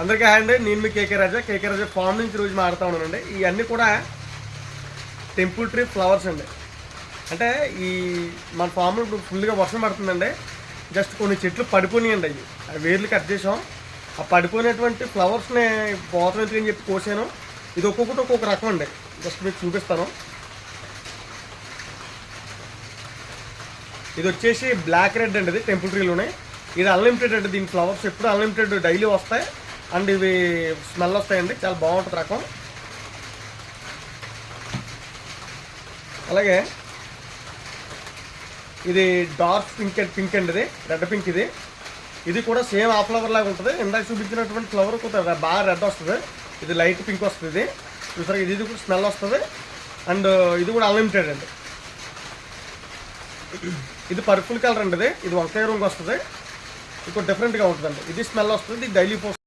అందరికీ హాయ్ అండి. నేను మీ కేకే రాజా ఫామ్ నుంచి రోజు మాడుతూ ఉన్నానండి. ఇవన్నీ కూడా టెంపుల్ ట్రీ ఫ్లవర్స్ అండి. అంటే ఈ మన ఫామ్లో ఇప్పుడు ఫుల్గా వర్షం పడుతుందండి. జస్ట్ కొన్ని చెట్లు పడిపోయినాయండి. అవి వేర్లు కట్ చేసాం. ఆ పడిపోయినటువంటి ఫ్లవర్స్ని పోతం ఎందుకని చెప్పి కోసాను. ఇది ఒక్కొక్కటి ఒక్కొక్క రకం అండి. జస్ట్ మీకు చూపిస్తాను. ఇది వచ్చేసి బ్లాక్ రెడ్ అండి. ఇది టెంపుల్ ట్రీలోనే. ఇది అన్లిమిటెడ్ అండి. దీని ఫ్లవర్స్ ఎప్పుడు అన్లిమిటెడ్ డైలీ వస్తాయి అండ్ ఇవి స్మెల్ వస్తాయండి. చాలా బాగుంటుంది రకం. అలాగే ఇది డార్క్ పింక్ అండి. ఇది రెడ్ పింక్. ఇది కూడా సేమ్ ఆ ఫ్లవర్ లాగా ఉంటుంది. ఇందాక చూపించినటువంటి ఫ్లవర్ కొంత బాగా రెడ్ వస్తుంది. ఇది లైట్ పింక్ వస్తుంది. ఇది చూసారా, ఇది కూడా స్మెల్ వస్తుంది అండ్ ఇది కూడా అన్లిమిటెడ్ అండి. ఇది పర్పుల్ కలర్ అండి. ఇది వంకాయ రంగు వస్తుంది. ఇది డిఫరెంట్గా ఉంటుందండి. ఇది స్మెల్ వస్తుంది. ఇది డైలీ